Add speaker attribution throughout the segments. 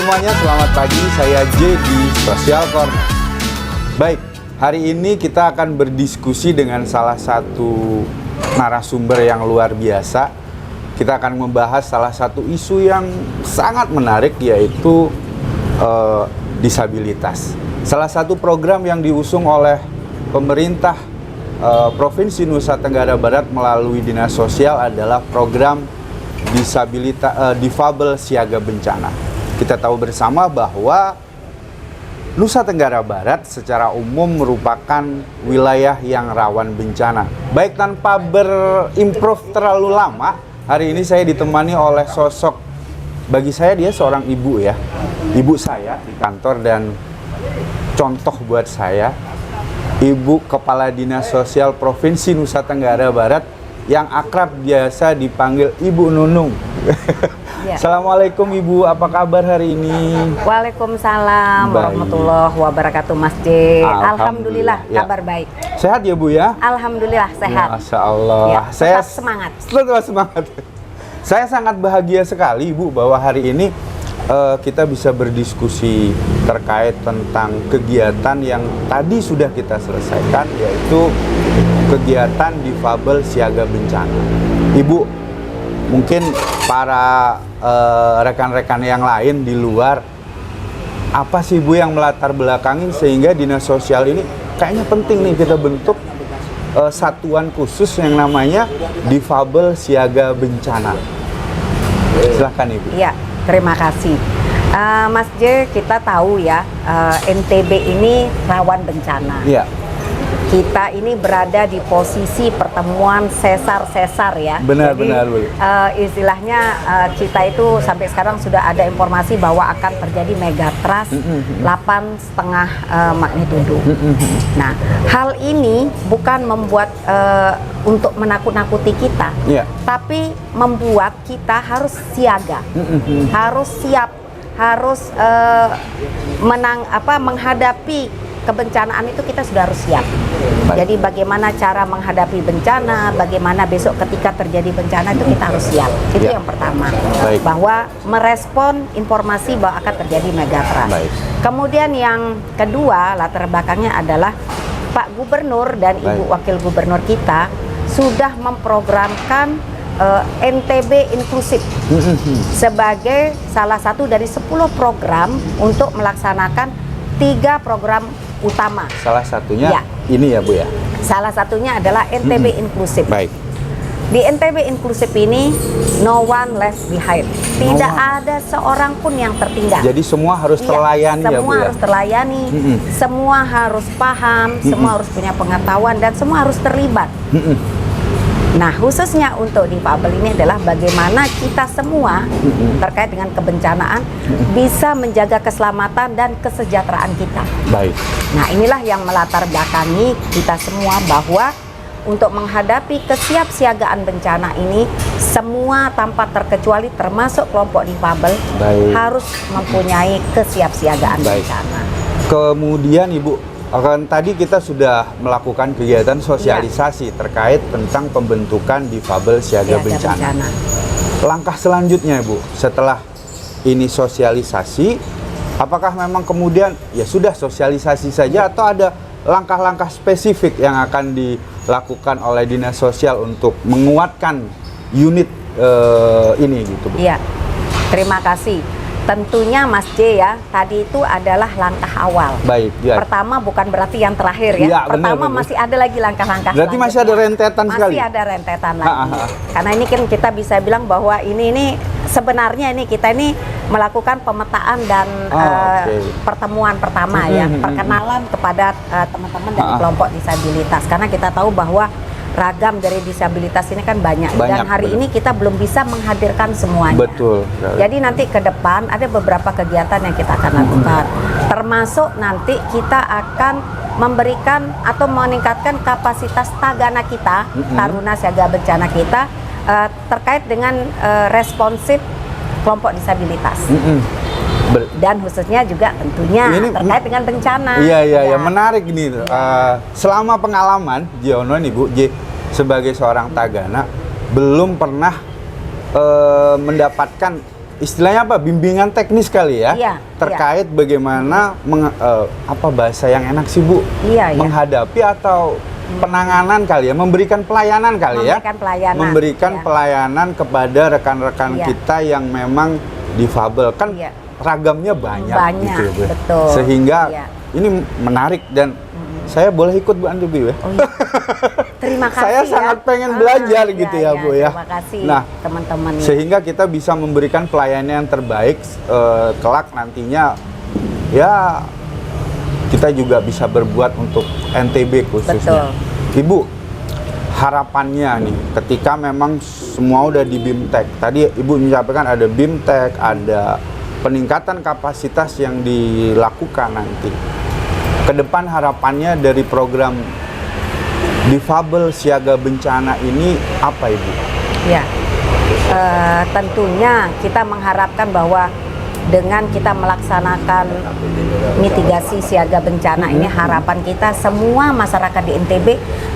Speaker 1: semuanya, selamat pagi. Saya J di Social Corner. Baik, hari ini kita akan berdiskusi dengan salah satu narasumber yang luar biasa. Kita akan membahas salah satu isu yang sangat menarik, yaitu disabilitas. Salah satu program yang diusung oleh pemerintah Provinsi Nusa Tenggara Barat melalui Dinas Sosial adalah program Difabel Siaga Bencana. Kita tahu bersama bahwa Nusa Tenggara Barat secara umum merupakan wilayah yang rawan bencana. Baik, tanpa berimprove terlalu lama, hari ini saya ditemani oleh sosok, bagi saya dia seorang ibu ya. Ibu saya di kantor dan contoh buat saya, Ibu Kepala Dinas Sosial Provinsi Nusa Tenggara Barat yang akrab biasa dipanggil Ibu Nunung. Ya. Assalamualaikum Ibu, apa kabar hari ini?
Speaker 2: Waalaikumsalam warahmatullahi wabarakatuh, Mas J. Alhamdulillah,
Speaker 1: ya.
Speaker 2: Kabar baik.
Speaker 1: Sehat ya Bu ya?
Speaker 2: Alhamdulillah sehat.
Speaker 1: Masya Allah.
Speaker 2: Ya,
Speaker 1: saya
Speaker 2: tetap semangat.
Speaker 1: Tetap semangat. Saya sangat bahagia sekali Ibu bahwa hari ini kita bisa berdiskusi terkait tentang kegiatan yang tadi sudah kita selesaikan, yaitu kegiatan Difabel Siaga Bencana. Ibu, mungkin para rekan-rekan yang lain di luar, apa sih Bu yang melatar belakangi sehingga Dinas Sosial ini kayaknya penting nih kita bentuk satuan khusus yang namanya Difabel Siaga Bencana. Silahkan Ibu.
Speaker 2: Iya, terima kasih. Mas J, kita tahu ya, NTB ini rawan bencana.
Speaker 1: Iya.
Speaker 2: Kita ini berada di posisi pertemuan sesar-sesar ya.
Speaker 1: Benar-benar.
Speaker 2: Istilahnya kita itu sampai sekarang sudah ada informasi bahwa akan terjadi megatrust 8,5 magnitudo. Nah, hal ini bukan membuat untuk menakut-nakuti kita, tapi membuat kita harus siaga, harus siap, harus menghadapi kebencanaan itu kita sudah harus siap. Baik. Jadi bagaimana cara menghadapi bencana, bagaimana besok ketika terjadi bencana itu kita harus siap. Itu yang pertama. Baik. Bahwa merespon informasi bahwa akan terjadi megatrust. Kemudian yang kedua, latar belakangnya adalah Pak Gubernur dan Ibu Wakil Gubernur kita sudah memprogramkan NTB inklusif sebagai salah satu dari 10 program untuk melaksanakan 3 program utama. Salah satunya
Speaker 1: ini ya Bu ya?
Speaker 2: Salah satunya adalah NTB inklusif.
Speaker 1: Baik.
Speaker 2: Di NTB inklusif ini no one left behind. Tidak ada seorang pun yang tertinggal.
Speaker 1: Jadi semua harus terlayani ya Bu ya?
Speaker 2: Semua harus terlayani, semua harus paham, semua harus punya pengetahuan dan semua harus terlibat. Nah, khususnya untuk Difabel ini adalah bagaimana kita semua terkait dengan kebencanaan bisa menjaga keselamatan dan kesejahteraan kita.
Speaker 1: Baik.
Speaker 2: Nah, inilah yang melatar belakangi kita semua bahwa untuk menghadapi kesiapsiagaan bencana ini, semua tanpa terkecuali termasuk kelompok Difabel harus mempunyai kesiapsiagaan bencana. Kemudian
Speaker 1: Ibu, tadi kita sudah melakukan kegiatan sosialisasi terkait tentang pembentukan Difabel Siaga Bencana. Langkah selanjutnya Bu, setelah ini sosialisasi, apakah memang kemudian ya sudah sosialisasi saja atau ada langkah-langkah spesifik yang akan dilakukan oleh Dinas Sosial untuk menguatkan unit ini gitu Bu?
Speaker 2: Iya, terima kasih. Tentunya Mas J ya, tadi itu adalah langkah awal.
Speaker 1: Baik, ya.
Speaker 2: Pertama bukan berarti yang terakhir ya. Pertama masih ada lagi langkah-langkah.
Speaker 1: Berarti masih ada rentetan sekali.
Speaker 2: Masih ada rentetan lagi. Karena ini kan kita bisa bilang bahwa ini sebenarnya ini kita ini melakukan pemetaan dan pertemuan pertama ya, perkenalan kepada teman-teman dari kelompok disabilitas. Karena kita tahu bahwa ragam dari disabilitas ini kan banyak dan hari ini kita belum bisa menghadirkan semuanya.
Speaker 1: Betul.
Speaker 2: Jadi nanti ke depan ada beberapa kegiatan yang kita akan lakukan, termasuk nanti kita akan memberikan atau meningkatkan kapasitas tagana kita, Taruna Siaga Bencana kita terkait dengan responsif kelompok disabilitas. Dan khususnya juga tentunya ini, terkait dengan bencana.
Speaker 1: Iya, menarik ini. Selama pengalaman Jiono nih Bu, sebagai seorang tagana belum pernah mendapatkan istilahnya apa? Bimbingan teknis kali ya.
Speaker 2: Iya,
Speaker 1: terkait bagaimana apa bahasa yang enak sih Bu?
Speaker 2: Iya, iya.
Speaker 1: Menghadapi atau penanganan kali ya, memberikan pelayanan kali ya. Memberikan
Speaker 2: iya.
Speaker 1: pelayanan kepada rekan-rekan
Speaker 2: Iya.
Speaker 1: kita yang memang difabel. Kan
Speaker 2: Iya.
Speaker 1: ragamnya banyak gitu ya Bu.
Speaker 2: Betul.
Speaker 1: Sehingga
Speaker 2: Iya.
Speaker 1: ini menarik dan saya boleh ikut Bu Andri ya?
Speaker 2: Oh, iya. Terima kasih.
Speaker 1: Saya sangat pengen belajar gitu ya Bu ya.
Speaker 2: Terima kasih
Speaker 1: Nah,
Speaker 2: teman-teman.
Speaker 1: sehingga kita bisa memberikan pelayanan yang terbaik kelak nantinya ya kita juga bisa berbuat untuk NTB khususnya.
Speaker 2: Betul.
Speaker 1: Ibu, harapannya nih ketika memang semua udah di BIMTEK. Tadi Ibu menyampaikan ada BIMTEK, ada peningkatan kapasitas yang dilakukan nanti. Ke depan harapannya dari program Difabel Siaga Bencana ini apa Ibu?
Speaker 2: Ya, tentunya kita mengharapkan bahwa dengan kita melaksanakan mitigasi siaga bencana ini, harapan kita semua masyarakat di NTB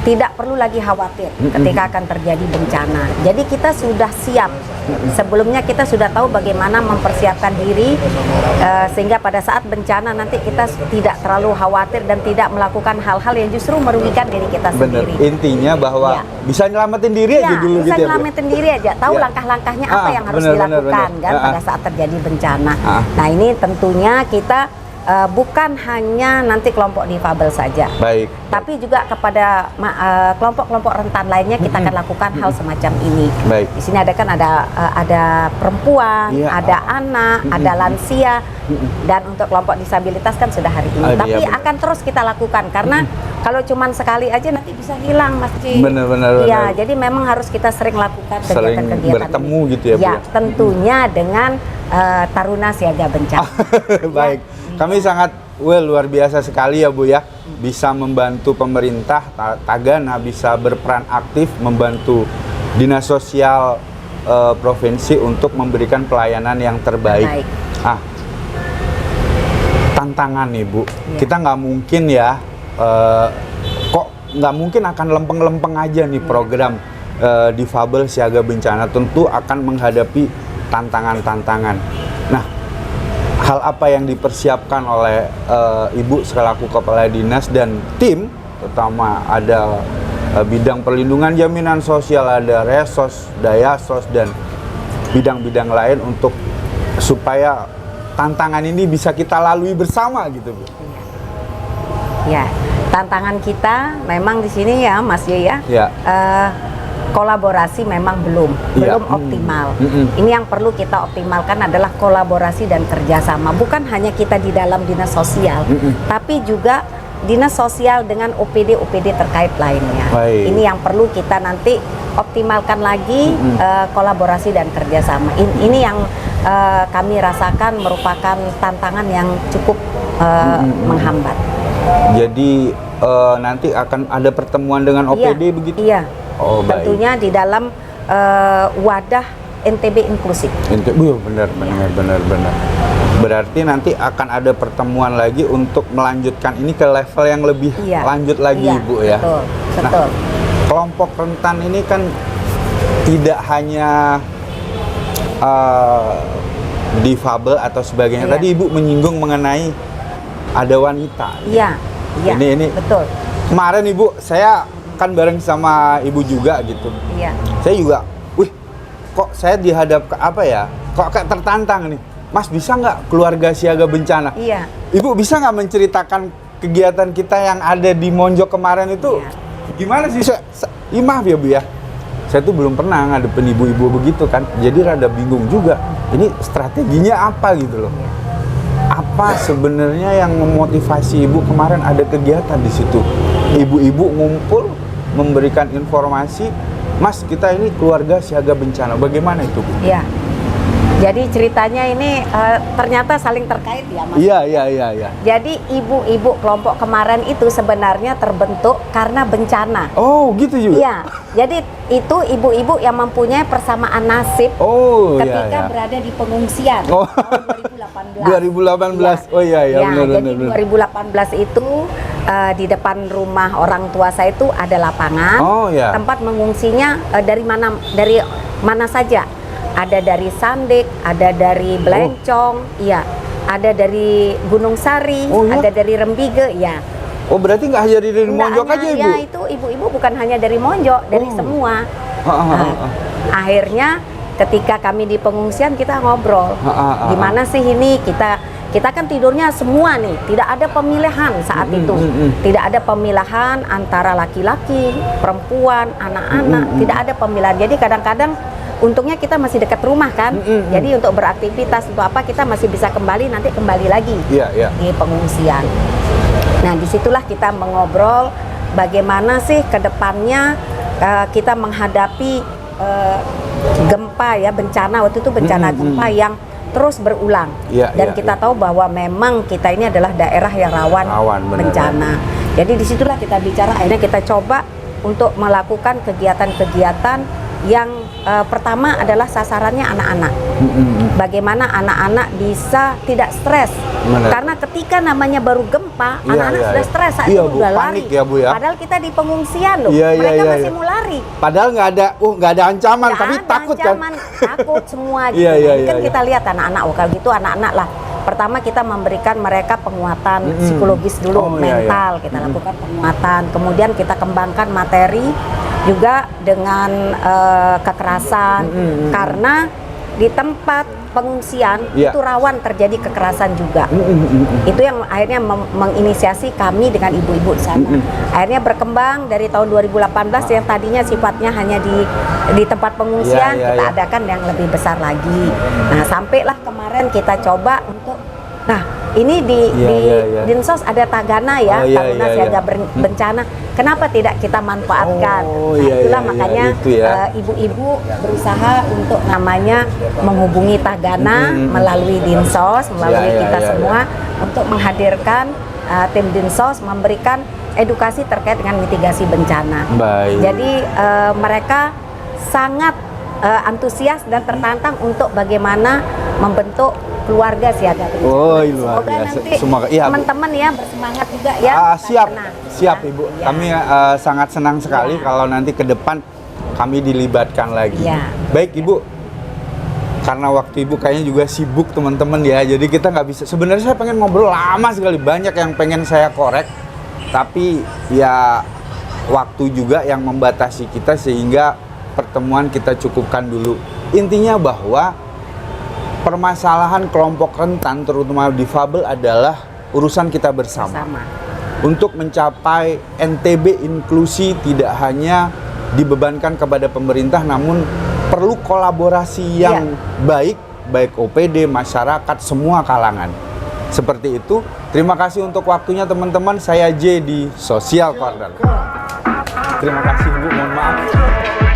Speaker 2: tidak perlu lagi khawatir ketika akan terjadi bencana. Jadi kita sudah siap. Sebelumnya kita sudah tahu bagaimana mempersiapkan diri sehingga pada saat bencana nanti kita tidak terlalu khawatir dan tidak melakukan hal-hal yang justru merugikan diri kita sendiri.
Speaker 1: Bener. Intinya bahwa
Speaker 2: Ya.
Speaker 1: bisa nyelamatin diri aja dulu
Speaker 2: bisa
Speaker 1: gitu ya Bu?
Speaker 2: nyelamatin diri aja, tahu
Speaker 1: Ya.
Speaker 2: langkah-langkahnya apa yang harus
Speaker 1: bener,
Speaker 2: dilakukan
Speaker 1: bener.
Speaker 2: kan pada saat terjadi bencana.
Speaker 1: Ah.
Speaker 2: Nah ini tentunya kita bukan hanya nanti kelompok difabel saja,
Speaker 1: Baik.
Speaker 2: tapi juga kepada kelompok-kelompok rentan lainnya kita akan lakukan hal semacam ini.
Speaker 1: Baik.
Speaker 2: Di sini ada perempuan,
Speaker 1: Iya.
Speaker 2: ada anak, ada lansia, dan untuk kelompok disabilitas kan sudah hari ini. Tapi
Speaker 1: iya, benar.
Speaker 2: akan terus kita lakukan karena kalau cuman sekali aja nanti bisa hilang Mas Ci.
Speaker 1: Benar-benar.
Speaker 2: Iya, jadi memang harus kita sering lakukan
Speaker 1: Sering
Speaker 2: kegiatan-kegiatan
Speaker 1: bertemu
Speaker 2: ini.
Speaker 1: gitu ya, Bu,
Speaker 2: Ya,
Speaker 1: ya?
Speaker 2: tentunya dengan Taruna Siaga Bencana.
Speaker 1: Baik. Kami sangat luar biasa sekali ya Bu ya, bisa membantu pemerintah Tagana, bisa berperan aktif membantu Dinas Sosial provinsi untuk memberikan pelayanan yang terbaik.
Speaker 2: Baik.
Speaker 1: Tantangan nih Bu,
Speaker 2: Ya.
Speaker 1: kita nggak mungkin ya, kok nggak mungkin akan lempeng-lempeng aja nih program Difabel Siaga Bencana, tentu akan menghadapi tantangan-tantangan. Nah, hal apa yang dipersiapkan oleh Ibu selaku Kepala Dinas dan tim, terutama ada bidang perlindungan jaminan sosial, ada Resos, Dayasos, dan bidang-bidang lain untuk supaya tantangan ini bisa kita lalui bersama gitu Bu?
Speaker 2: Ya, tantangan kita memang di sini ya Mas Ye ya.
Speaker 1: Ya.
Speaker 2: Kolaborasi memang belum
Speaker 1: Iya.
Speaker 2: optimal. Ini yang perlu kita optimalkan adalah kolaborasi dan kerjasama. Bukan hanya kita di dalam dinas sosial, tapi juga dinas sosial dengan OPD terkait lainnya.
Speaker 1: Baik.
Speaker 2: Ini yang perlu kita nanti optimalkan lagi kolaborasi dan kerjasama. Ini yang kami rasakan merupakan tantangan yang cukup menghambat.
Speaker 1: Jadi nanti akan ada pertemuan dengan OPD begitu?
Speaker 2: Iya.
Speaker 1: Oh, baik.
Speaker 2: Tentunya di dalam wadah NTB inklusif.
Speaker 1: Benar. Berarti nanti akan ada pertemuan lagi untuk melanjutkan ini ke level yang lebih lanjut lagi, Bu ya.
Speaker 2: Betul.
Speaker 1: Nah, kelompok rentan ini kan tidak hanya difabel atau sebagainya.
Speaker 2: Iya.
Speaker 1: Tadi Ibu menyinggung mengenai ada wanita.
Speaker 2: Iya.
Speaker 1: Ini
Speaker 2: betul.
Speaker 1: Kemarin Ibu, saya kan bareng sama Ibu juga gitu.
Speaker 2: Iya.
Speaker 1: Saya juga, kok saya dihadap ke apa ya? Kok kayak tertantang nih. Mas, bisa nggak keluarga siaga bencana?
Speaker 2: Iya.
Speaker 1: Ibu bisa nggak menceritakan kegiatan kita yang ada di Monjok kemarin itu?
Speaker 2: Iya.
Speaker 1: Gimana sih? Maaf ya Bu ya, saya tuh belum pernah ngadepin ibu-ibu begitu kan. Jadi rada bingung juga. Ini strateginya apa gitu loh? Apa sebenarnya yang memotivasi Ibu kemarin ada kegiatan di situ? Ibu-ibu ngumpul memberikan informasi, Mas kita ini keluarga siaga bencana. Bagaimana itu Bu?
Speaker 2: Iya. Jadi ceritanya ini ternyata saling terkait ya Mas.
Speaker 1: Iya.
Speaker 2: Jadi ibu-ibu kelompok kemarin itu sebenarnya terbentuk karena bencana.
Speaker 1: Oh gitu juga?
Speaker 2: Iya. Jadi itu ibu-ibu yang mempunyai persamaan nasib ketika berada di pengungsian tahun 2018.
Speaker 1: 2018. Oh iya
Speaker 2: benar. Jadi 2018 itu di depan rumah orang tua saya itu ada lapangan.
Speaker 1: Oh iya.
Speaker 2: Tempat mengungsinya dari mana saja. ada dari Sandik, ada dari Belencong, iya, ada dari Gunung Sari, ada dari Rembige, ya.
Speaker 1: Oh, berarti nggak hanya dari Monjok aja, Ibu?
Speaker 2: Ya, itu ibu-ibu bukan hanya dari Monjok, dari semua. Akhirnya ketika kami di pengungsian kita ngobrol, gimana sih ini kita kan tidurnya semua nih, tidak ada pemilihan saat itu, tidak ada pemilahan antara laki-laki, perempuan, anak-anak, tidak ada pemilahan. Jadi kadang-kadang untungnya kita masih dekat rumah kan, jadi untuk beraktivitas untuk apa kita masih bisa kembali lagi di pengungsian. Nah, disitulah kita mengobrol bagaimana sih kedepannya kita menghadapi gempa ya, bencana waktu itu bencana gempa yang terus berulang dan kita tahu bahwa memang kita ini adalah daerah yang rawan bencana. Jadi disitulah kita bicara, akhirnya kita coba untuk melakukan kegiatan-kegiatan yang pertama adalah sasarannya anak-anak. Bagaimana anak-anak bisa tidak stres? Karena ketika namanya baru gempa, anak-anak sudah stres, saat itu udah lari.
Speaker 1: Ya, Bu, ya.
Speaker 2: Padahal kita di pengungsian loh, mereka masih mau lari.
Speaker 1: Padahal nggak ada ancaman, tapi takut kan?
Speaker 2: Takut semua. Gitu. Kan kita lihat anak-anak, kalau gitu anak-anak lah. Pertama kita memberikan mereka penguatan psikologis dulu, mental. Kita lakukan penguatan, kemudian kita kembangkan materi juga dengan kekerasan, karena di tempat pengungsian itu rawan terjadi kekerasan juga. Itu yang akhirnya menginisiasi kami dengan ibu-ibu di sana. Akhirnya berkembang dari tahun 2018 yang tadinya sifatnya hanya di tempat pengungsian, kita adakan yang lebih besar lagi. Nah, sampailah kemarin kita coba untuk ini di Dinsos ada Tagana ya, Taruna Siaga Bencana. Kenapa tidak kita manfaatkan? Itulah makanya ibu-ibu berusaha untuk namanya menghubungi Tagana melalui Dinsos, melalui kita semua untuk menghadirkan tim Dinsos memberikan edukasi terkait dengan mitigasi bencana. Jadi mereka sangat antusias dan tertantang untuk bagaimana membentuk keluarga siaga bencana. Semoga nanti teman-teman ya bersemangat juga ya.
Speaker 1: Siap Ibu. Kami sangat senang sekali kalau nanti ke depan kami dilibatkan lagi. Baik Ibu, karena waktu Ibu kayaknya juga sibuk teman-teman ya, jadi kita nggak bisa. Sebenarnya saya pengen ngobrol lama sekali, banyak yang pengen saya korek, tapi ya waktu juga yang membatasi kita sehingga pertemuan kita cukupkan dulu. Intinya bahwa permasalahan kelompok rentan, terutama difabel, adalah urusan kita bersama. Untuk mencapai NTB inklusi tidak hanya dibebankan kepada pemerintah, namun perlu kolaborasi yang baik OPD, masyarakat, semua kalangan. Seperti itu. Terima kasih untuk waktunya teman-teman. Saya J di Social Corner. Terima kasih Bu, mohon maaf.